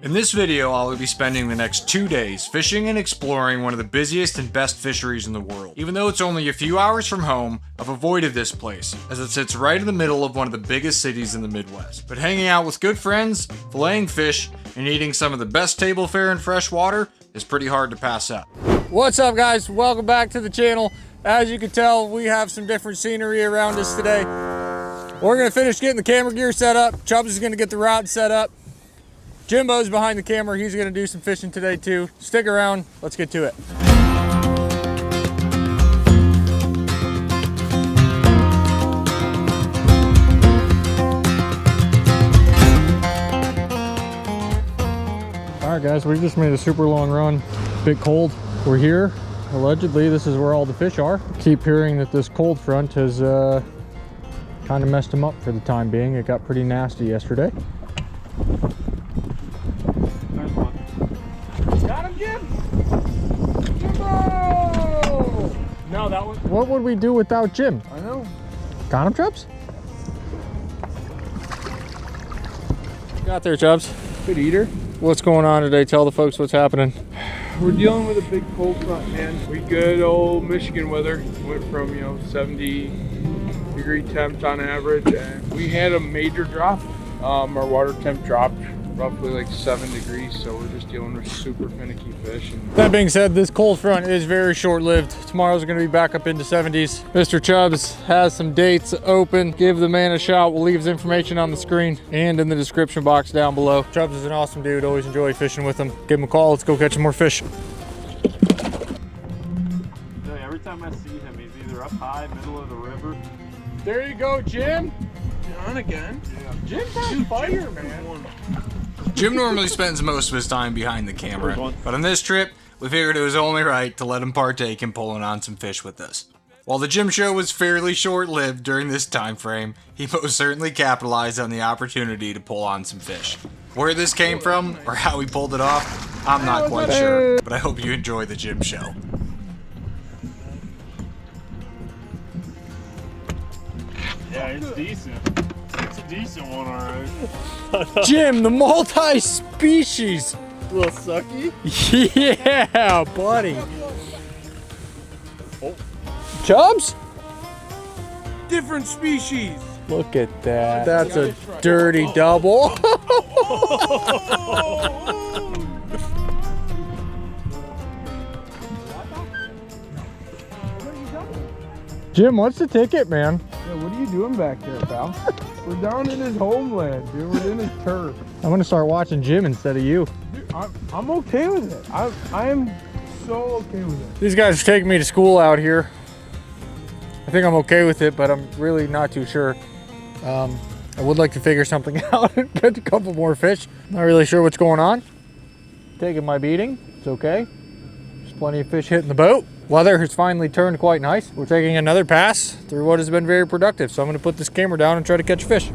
In this video, I will be spending the next 2 days fishing and exploring one of the busiest and best fisheries in the world. Even though it's only a few hours from home, I've avoided this place, as it sits right in the middle of one of the biggest cities in the Midwest. But hanging out with good friends, filleting fish, and eating some of the best table fare in freshwater is pretty hard to pass up. What's up, guys? Welcome back to the channel. As you can tell, we have some different scenery around us today. We're gonna finish getting the camera gear set up. Chubs is gonna get the rod set up. Jimbo's behind the camera. He's gonna do some fishing today too. Stick around, let's get to it. All right, guys, we just made a super long run. Bit cold. We're here. Allegedly, this is where all the fish are. Keep hearing that this cold front has kind of messed them up for the time being. It got pretty nasty yesterday. Got him, Jim! Jimbo! No, that was... What would we do without Jim? I know. Got him, Chubs? Got there, Chubs. Good eater. What's going on today? Tell the folks what's happening. We're dealing with a big cold front, man. We good old Michigan weather. Went from, 70-degree temps on average, and we had a major drop. Our water temp dropped roughly like 7 degrees, so we're just dealing with super finicky fish. That being said, this cold front is very short-lived. Tomorrow's going to be back up into 70s. Mr. Chubbs has some dates open. Give the man a shout. We'll leave his information on the screen and in the description box down below. Chubbs is an awesome dude. Always enjoy fishing with him. Give him a call. Let's go catch some more fish. Every time I see him, he's either up high, middle of the river. There you go, Jim. On again. Yeah. Jim's on fire, man. Jim normally spends most of his time behind the camera, but on this trip, we figured it was only right to let him partake in pulling on some fish with us. While the Jim show was fairly short-lived during this time frame, he most certainly capitalized on the opportunity to pull on some fish. Where this came from, or how he pulled it off, I'm not quite sure, but I hope you enjoy the Jim show. Yeah, it's decent. It's a decent one, alright. Jim, the multi-species. A little sucky. Yeah, buddy. Oh. Chubs? Different species. Look at that. That's a dirty double. Jim, what's the ticket, man? Yeah, what are you doing back there, pal? We're down in his homeland, dude. We're in his turf. I'm gonna start watching Jim instead of you. Dude, I'm okay with it. I am so okay with it. These guys are taking me to school out here. I think I'm okay with it, but I'm really not too sure. I would like to figure something out and catch a couple more fish. Not really sure what's going on. Taking my beating, it's okay. There's plenty of fish hitting the boat. Weather has finally turned quite nice. We're taking another pass through what has been very productive. So I'm gonna put this camera down and try to catch fish.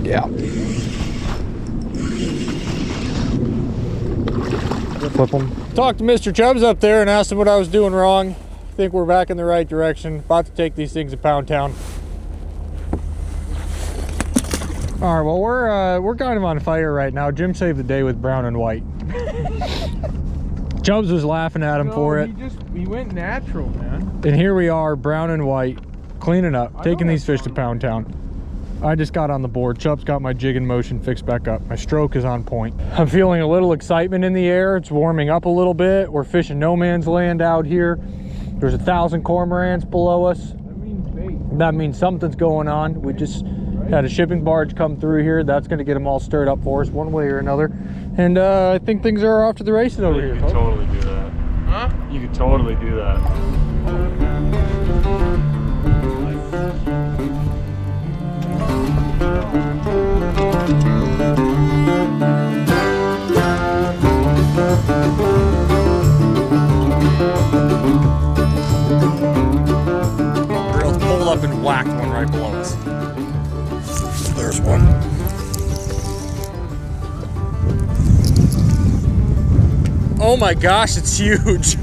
Yeah. Flip them. Talked to Mr. Chubbs up there and asked him what I was doing wrong. I think we're back in the right direction. About to take these things to Pound Town. All right, well, we're kind of on fire right now. Jim saved the day with brown and white. Chubbs was laughing at him for it. He went natural, man. And here we are, brown and white, cleaning up, taking these fish to Pound Town. I just got on the board. Chubbs got my jig in motion fixed back up. My stroke is on point. I'm feeling a little excitement in the air. It's warming up a little bit. We're fishing no man's land out here. There's 1,000 cormorants below us. That means bait. That means something's going on. We just had a shipping barge come through here. That's going to get them all stirred up for us one way or another. And I think things are off to the races over here. You could totally do that. Huh? You could totally do that. Real pulled up and whacked one right below us. There's one. Oh my gosh, it's huge.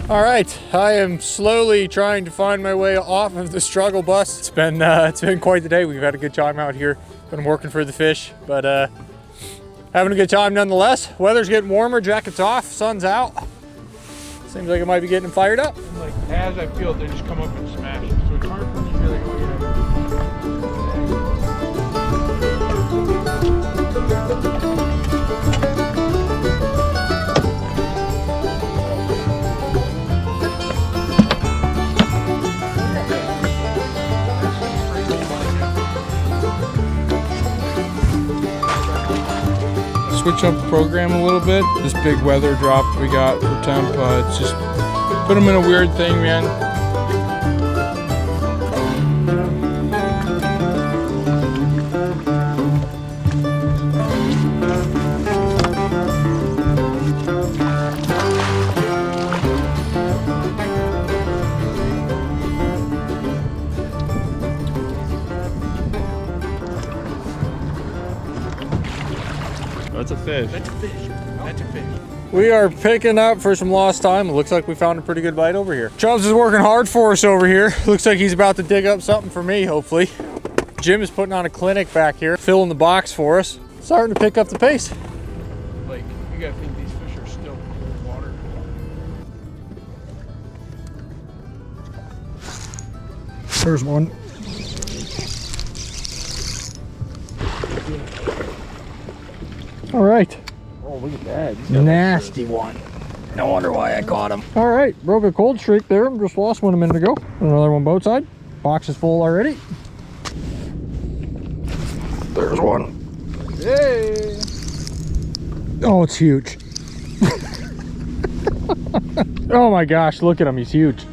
All right, I am slowly trying to find my way off of the struggle bus. It's been quite the day. We've had a good time out here. Been working for the fish, but having a good time nonetheless. Weather's getting warmer, jackets off, sun's out. Seems like it might be getting fired up. And like as I feel it, they just come up and smash it. So it's hard for me to really go here. Switch up the program a little bit. This big weather drop we got for temp, it's just put them in a weird thing, man. That's a fish. That's a fish. That's a fish. We are picking up for some lost time. It looks like we found a pretty good bite over here. Chubs is working hard for us over here. Looks like he's about to dig up something for me, hopefully. Jim is putting on a clinic back here, filling the box for us. Starting to pick up the pace. Like, you gotta think these fish are still cold water. There's one. All right. Oh, look at that. Nasty one. No wonder why I caught him. All right, broke a cold streak there. Just lost one a minute ago. Another one boat side. Box is full already. There's one. Hey! Oh, it's huge. Oh my gosh, look at him. He's huge.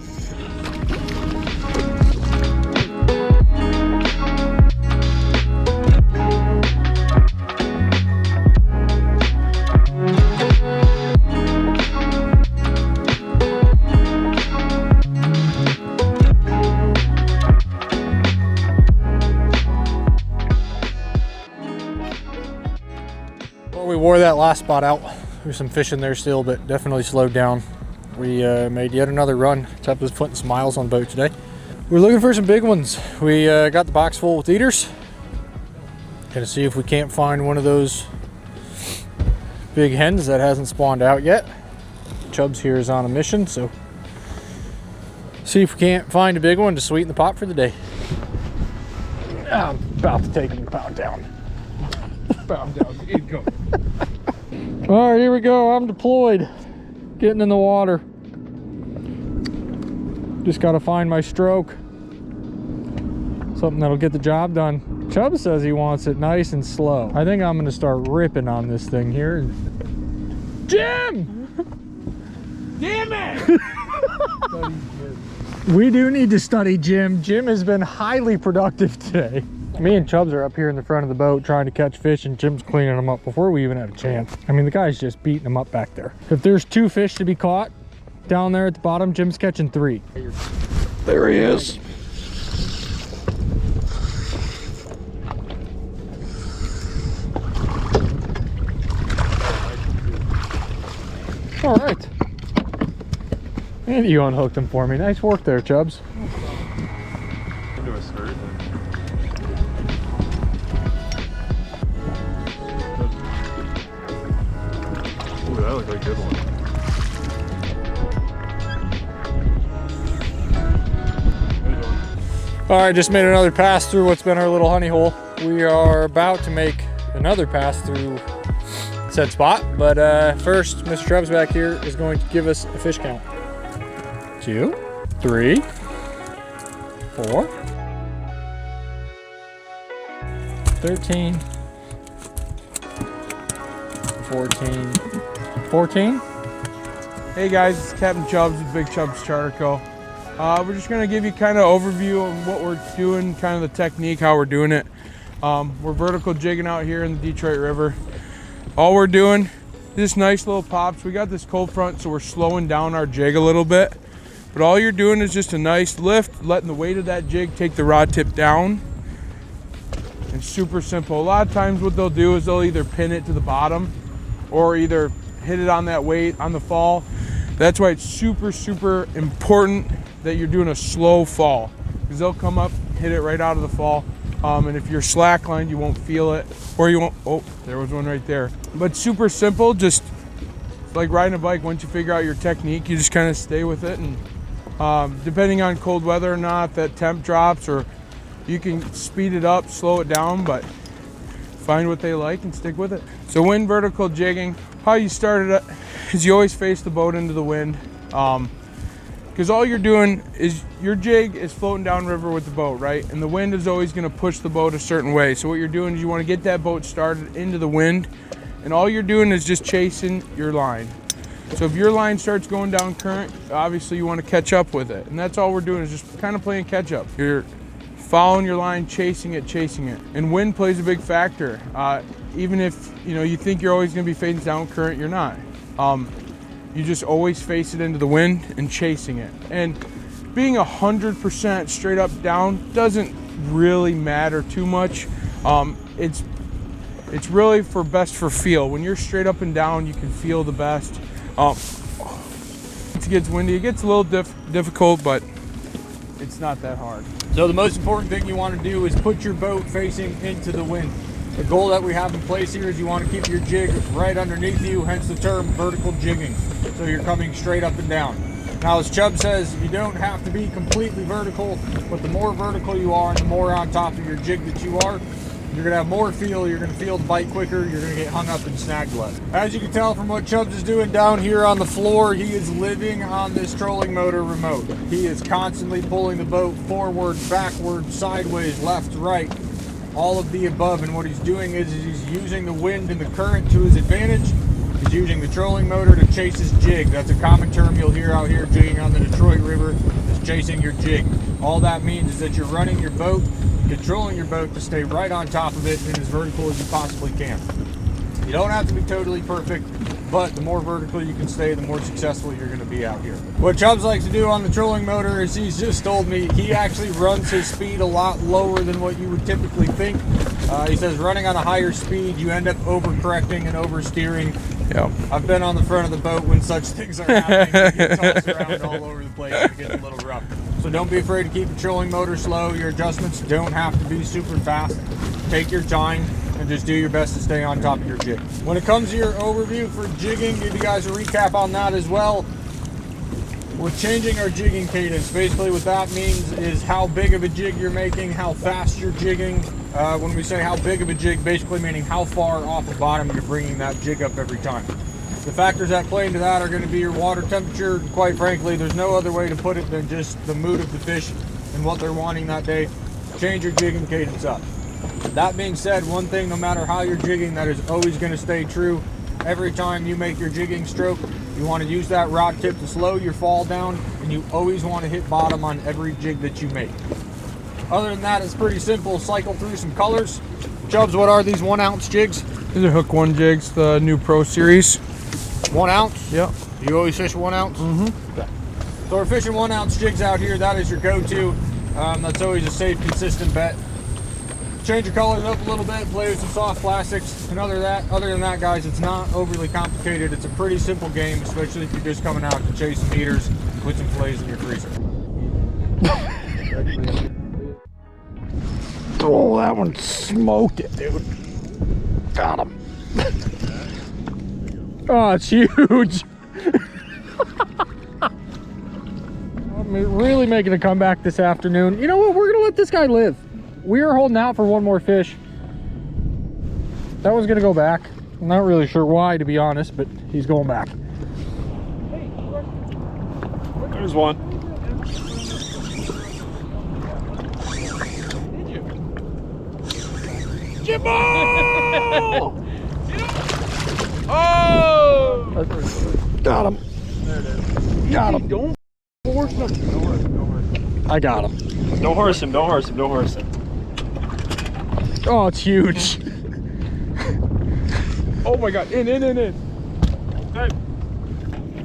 We wore that last spot out. There's some fish in there still, but definitely slowed down. We made yet another run. Chub was putting some miles on the boat today. We're looking for some big ones. We got the box full with eaters. Gonna see if we can't find one of those big hens that hasn't spawned out yet. Chubs here is on a mission, so see if we can't find a big one to sweeten the pot for the day. I'm about to take him to pound down. Pound down. Go. All right, here we go. I'm deployed, getting in the water. Just got to find my stroke. Something that'll get the job done. Chubb says he wants it nice and slow. I think I'm going to start ripping on this thing here. Jim! Damn it! We do need to study Jim. Jim has been highly productive today. Me and Chubbs are up here in the front of the boat trying to catch fish, and Jim's cleaning them up before we even had a chance. I mean, the guy's just beating them up back there. If there's 2 fish to be caught down there at the bottom, Jim's catching 3. There he is. All right. And you unhooked him for me. Nice work there, Chubbs. Into a skirt. Ooh, that looked like a good one. All right, just made another pass through what's been our little honey hole. We are about to make another pass through said spot, but first, Mr. Chubbs back here is going to give us a fish count. 2, 3, 4, 13, 14, 14. Hey guys, it's Captain Chubs with Big Chubs Charter Co. We're just gonna give you kind of overview of what we're doing, kind of the technique, how we're doing it. We're vertical jigging out here in the Detroit River. All we're doing, this nice little pops. We got this cold front, so we're slowing down our jig a little bit. But all you're doing is just a nice lift, letting the weight of that jig take the rod tip down. And super simple. A lot of times what they'll do is they'll either pin it to the bottom or either hit it on that weight on the fall. That's why it's super, super important that you're doing a slow fall, because they'll come up, hit it right out of the fall. And if you're slacklined, you won't feel it, or you won't. Oh, there was one right there. But super simple, just like riding a bike. Once you figure out your technique, you just kind of stay with it, and depending on cold weather or not, that temp drops, or you can speed it up, slow it down, but find what they like and stick with it. So wind vertical jigging, how you start it is you always face the boat into the wind, because all you're doing is your jig is floating downriver with the boat, right? And the wind is always going to push the boat a certain way. So what you're doing is you want to get that boat started into the wind, and all you're doing is just chasing your line. So if your line starts going down current, obviously you want to catch up with it, and that's all we're doing is just kind of playing catch up. You're following your line, chasing it, and wind plays a big factor. Even if you think you're always going to be facing down current, you're not. You just always face it into the wind and chasing it. And being 100% straight up down doesn't really matter too much. It's really best for feel. When you're straight up and down, you can feel the best. It gets windy, it gets a little difficult, but it's not that hard. So the most important thing you want to do is put your boat facing into the wind. The goal that we have in place here is you want to keep your jig right underneath you, hence the term vertical jigging. So you're coming straight up and down. Now, as Chubb says, you don't have to be completely vertical, but the more vertical you are and the more on top of your jig that you are, you're going to have more feel, you're going to feel the bite quicker, you're going to get hung up and snagged less. As you can tell from what Chubbs is doing down here on the floor, he is living on this trolling motor remote. He is constantly pulling the boat forward, backward, sideways, left, right, all of the above. And what he's doing is he's using the wind and the current to his advantage. He's using the trolling motor to chase his jig. That's a common term you'll hear out here jigging on the Detroit River, is chasing your jig. All that means is that you're running your boat, controlling your boat to stay right on top of it and as vertical as you possibly can. You don't have to be totally perfect, but the more vertical you can stay, the more successful you're going to be out here. What Chubbs likes to do on the trolling motor is, he's just told me, he actually runs his speed a lot lower than what you would typically think. He says running on a higher speed, you end up overcorrecting and oversteering. Yeah. I've been on the front of the boat when such things are happening. You get tossed around all over the place and it gets a little rough. So don't be afraid to keep the trolling motor slow. Your adjustments don't have to be super fast. Take your time and just do your best to stay on top of your jig. When it comes to your overview for jigging, give you guys a recap on that as well. We're changing our jigging cadence. Basically what that means is how big of a jig you're making, how fast you're jigging. When we say how big of a jig, basically meaning how far off the bottom you're bringing that jig up every time. The factors that play into that are going to be your water temperature. And quite frankly, there's no other way to put it than just the mood of the fish and what they're wanting that day. Change your jigging cadence up. That being said, one thing, no matter how you're jigging, that is always going to stay true. Every time you make your jigging stroke, you want to use that rod tip to slow your fall down, and you always want to hit bottom on every jig that you make. Other than that, it's pretty simple. Cycle through some colors. Chubbs, what are these 1 ounce jigs? These are Hook 1 jigs, the new Pro Series. 1 ounce? Yep. You always fish 1 ounce? Mm-hmm. Okay. So we're fishing 1 ounce jigs out here. That is your go-to. That's always a safe, consistent bet. Change your colors up a little bit, play with some soft plastics, and other than that, guys, it's not overly complicated. It's a pretty simple game, especially if you're just coming out to chase some heaters, put some fillets in your freezer. Oh, that one smoked it, dude. Got him. Oh, it's huge. I'm really making a comeback this afternoon. You know what? We're gonna let this guy live. We are holding out for one more fish. That was gonna go back. I'm not really sure why, to be honest, but he's going back. There's one. Jimbo! Oh! Got him. There it is. Got him. Don't force him. Don't horse him, don't horse him. I got him. Don't horse him, don't horse him, don't horse him. Oh, it's huge. Oh my God, in. Okay.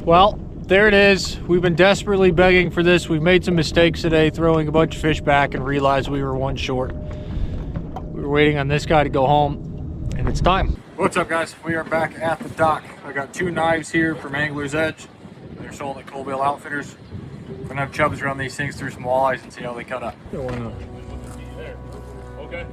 Well, there it is. We've been desperately begging for this. We've made some mistakes today, throwing a bunch of fish back and realized we were one short. We were waiting on this guy to go home, and it's time. What's up, guys? We are back at the dock. I got 2 knives here from Angler's Edge. They're They're sold at Colville Outfitters. Gonna have Chubs run these things through some walleyes and see how they cut up. Yeah, why not? There. Okay.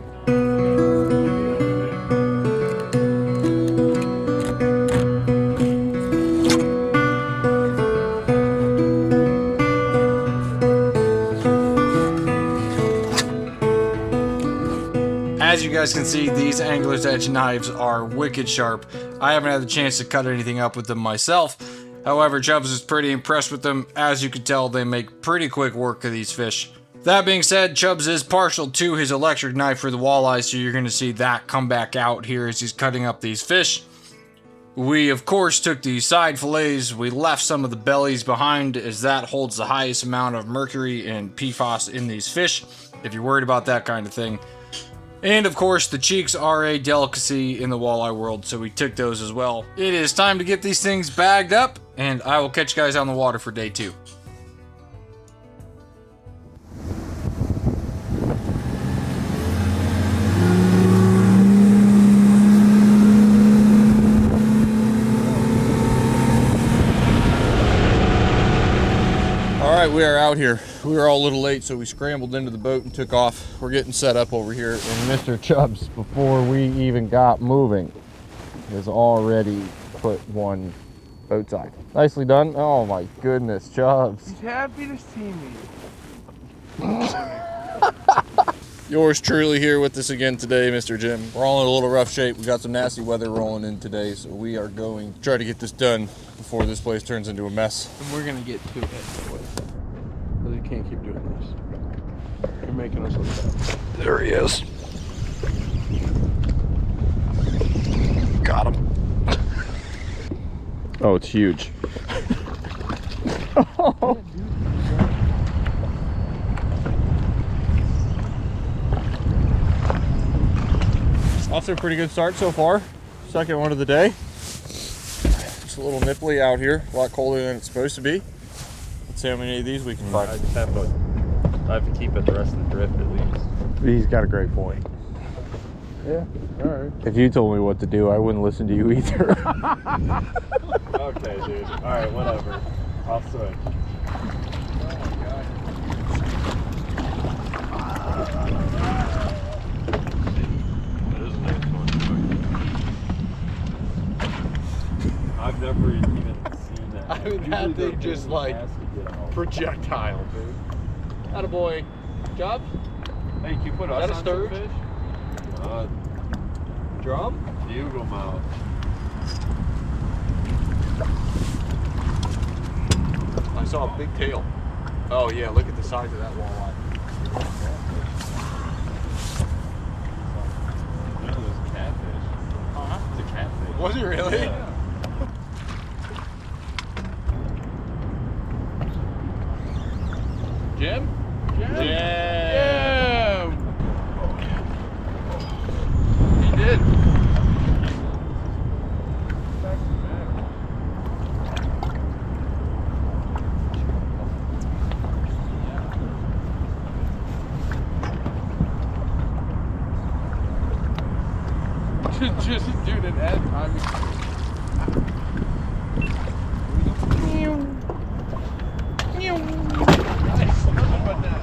As you guys can see, these Angler's Edge knives are wicked sharp. I haven't had the chance to cut anything up with them myself. However, Chubs is pretty impressed with them. As you can tell, they make pretty quick work of these fish. That being said, Chubs is partial to his electric knife for the walleye, so you're going to see that come back out here as he's cutting up these fish. We, of course, took the side fillets. We left some of the bellies behind, as that holds the highest amount of mercury and PFAS in these fish, if you're worried about that kind of thing. And of course, the cheeks are a delicacy in the walleye world, so we took those as well. It is time to get these things bagged up, and I will catch you guys on the water for day 2. Alright, we are out here. We were all a little late, so we scrambled into the boat and took off. We're getting set up over here. And Mr. Chubs, before we even got moving, has already put one boat side. Nicely done. Oh my goodness, Chubs. He's happy to see me. Yours truly here with us again today, Mr. Jim. We're all in a little rough shape. We got some nasty weather rolling in today, so we are going to try to get this done before this place turns into a mess. And we're gonna get to it. Because you can't keep doing this. You're making us look bad. There he is. Got him. Oh, it's huge. Off to a pretty good start so far. Second one of the day. Just a little nipply out here. A lot colder than it's supposed to be. Let's see how many of these we can find. I have to keep it the rest of the drift at least. He's got a great point. Yeah, alright. If you told me what to do, I wouldn't listen to you either. Okay, dude. Alright, whatever. I'll switch. I've never even seen that. I mean, that thing just like projectile, dude. Attaboy. Chubs? Hey, can you put us on some fish? Drum? Bugle mouth. I saw a big tail. Oh yeah, look at the size of that walleye. That was catfish. It's a catfish. Was it really? Yeah. Jim? Jim! He did. Just dude, an ad. I mean. Nice. Nothing but that.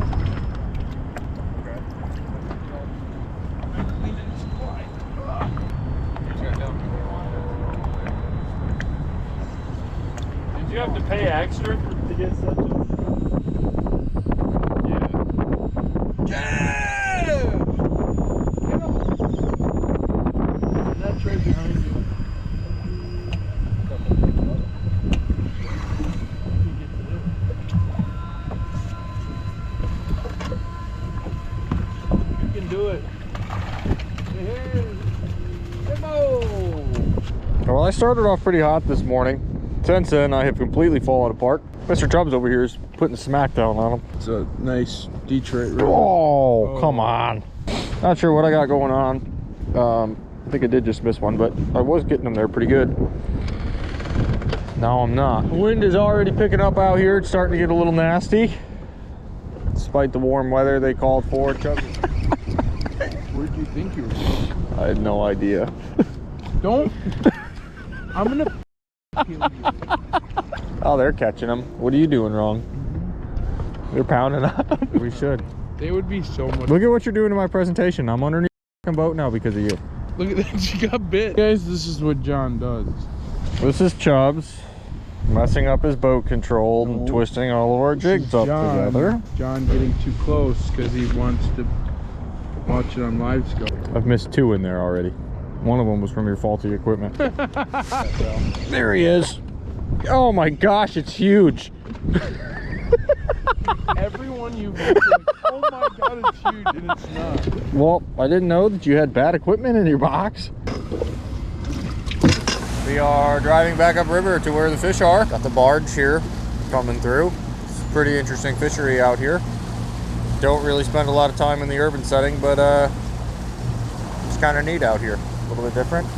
Did you have to pay extra to get such a... That tray behind you. You can do it. Well, I started off pretty hot this morning. Since then, I have completely fallen apart. Mr. Chubs over here is putting the smackdown on him. It's a nice Detroit road. Oh, come on. Not sure what I got going on. I think I did just miss one, but I was getting them there pretty good. Now I'm not. The wind is already picking up out here. It's starting to get a little nasty. Despite the warm weather they called for. Chubs. Where'd you think you were going? I had no idea. Don't. I'm gonna kill you. Oh, they're catching them. What are you doing wrong? They're pounding up. We should. They would be so much. Look at what you're doing to my presentation. I'm underneath the boat now because of you. Look at that, she got bit. Guys, this is what John does. This is Chubs messing up his boat control and twisting all of our jigs up together. John getting too close because he wants to watch it on live scope. I've missed 2 in there already. One of them was from your faulty equipment. There he is. Oh my gosh, it's huge. Everyone you've like, oh my god, it's huge, and it's not. Well, I didn't know that you had bad equipment in your box. We are driving back upriver to where the fish are. Got the barge here coming through. It's a pretty interesting fishery out here. Don't really spend a lot of time in the urban setting, but it's kind of neat out here. A little bit different.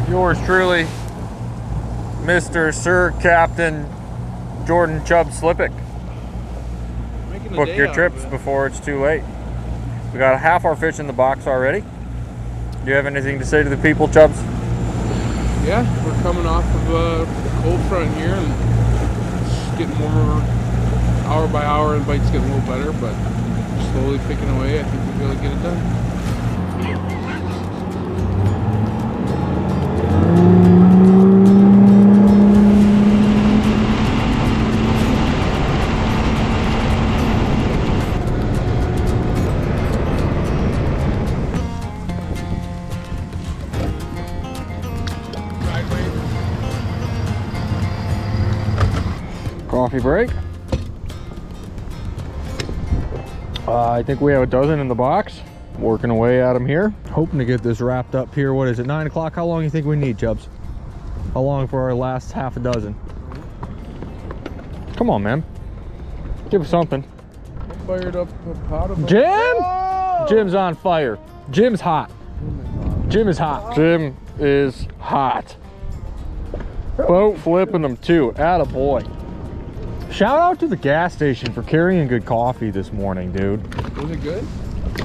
Yours truly, Mr. Sir Captain Jordan Chubbs Slippick. Book your trips before it's too late. We got half our fish in the box already. Do you have anything to say to the people, Chubbs? Yeah, we're coming off of the cold front here, and it's getting warmer hour by hour, and bites getting a little better, but slowly picking away. I think we'll be able to get it done. Coffee break. I think we have a dozen in the box. Working away at them here. Hoping to get this wrapped up here. What is it, 9 o'clock? How long do you think we need, Chubbs? How long for our last half a dozen? Come on, man. Give us something. I fired up a pot of them. Jim? Oh! Jim's on fire. Jim's hot. Jim is hot. Jim is hot. Boat flipping them too. Attaboy. Shout out to the gas station for carrying good coffee this morning, dude. Was it good?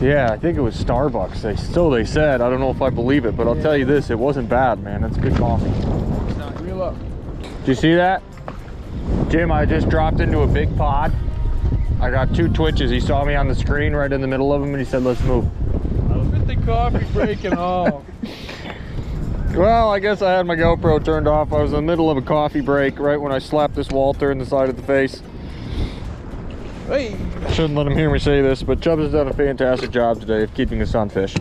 Yeah, I think it was Starbucks. They said. I don't know if I believe it, but I'll tell you this, it wasn't bad, man. It's good coffee. Reel up. Did you see that? Jim, I just dropped into a big pod. I got 2 twitches. He saw me on the screen right in the middle of them and he said, let's move. Look at the coffee break and all. Well, I guess I had my GoPro turned off. I was in the middle of a coffee break right when I slapped this Walter in the side of the face. Hey. I shouldn't let him hear me say this, but Chubbs has done a fantastic job today of keeping us on fish.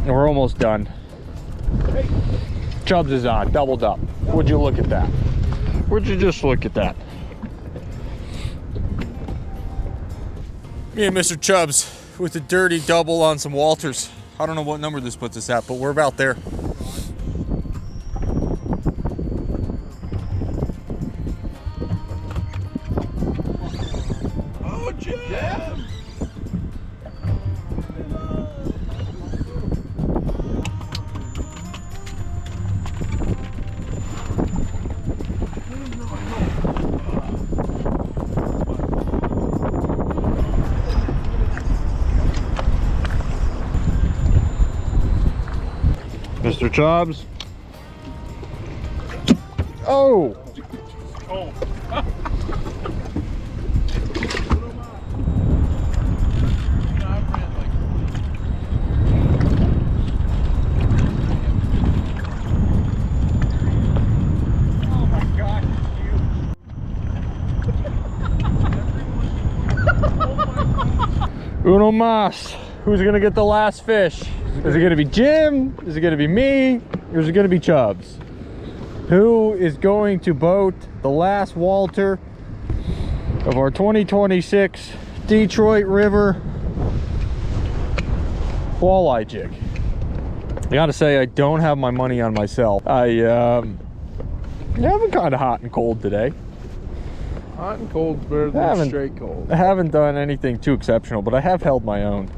And we're almost done. Hey. Chubbs is on, doubled up. Would you look at that? Would you just look at that? Me and Mr. Chubbs with a dirty double on some Walters. I don't know what number this puts us at, but we're about there. Oh, Jim! Mr. Chubbs. Oh! Oh. Uno mas. Who's gonna get the last fish? Is it gonna be Jim? Is it gonna be me? Or is it gonna be Chubbs? Who is going to boat the last Walter of our 2026 Detroit River walleye jig? I gotta say, I don't have my money on myself. Yeah, I've been kind of hot and cold today. Hot and cold's better than straight cold. I haven't done anything too exceptional, but I have held my own.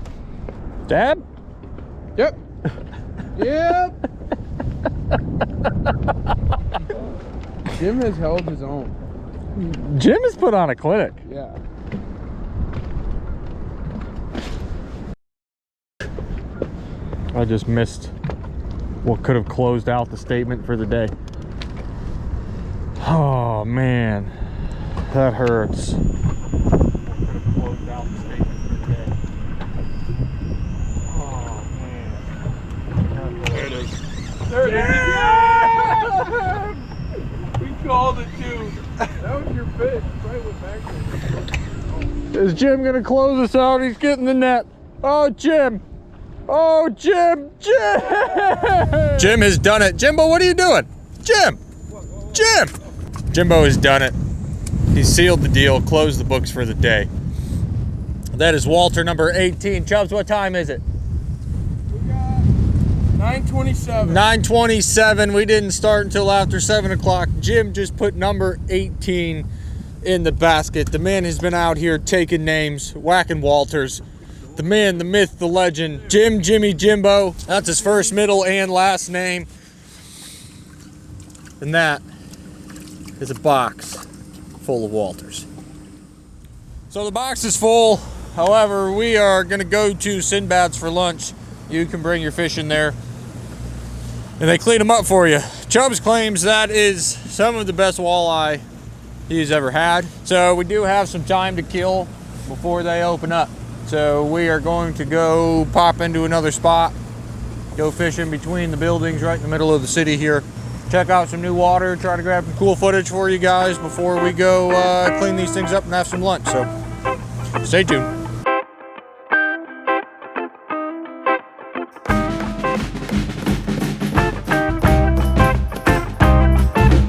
Dad? Yep. Yep. Jim has held his own. Jim has put on a clinic. Yeah. I just missed what could have closed out the statement for the day. Oh. Oh man, that hurts. There it is. Yeah! We called it too. That was your fish. Right with back there. Is Jim gonna close us out? He's getting the net. Oh, Jim. Oh, Jim. Jim. Jim has done it. Jimbo, what are you doing? Jim! Jim! Jimbo has done it. He's sealed the deal, closed the books for the day. That is Walter number 18. Chubs, what time is it? We got 9:27. 9:27. We didn't start until after 7 o'clock. Jim just put number 18 in the basket. The man has been out here taking names, whacking Walters. The man, the myth, the legend, Jimmy Jimbo. That's his first, middle, and last name. And that is a box full of Walters. So the box is full. However, we are going to go to Sinbad's for lunch. You can bring your fish in there and they clean them up for you. Chubbs claims that is some of the best walleye he's ever had. So we do have some time to kill before they open up. So we are going to go pop into another spot, go fishing between the buildings right in the middle of the city here. Check out some new water, try to grab some cool footage for you guys before we go clean these things up and have some lunch. So stay tuned.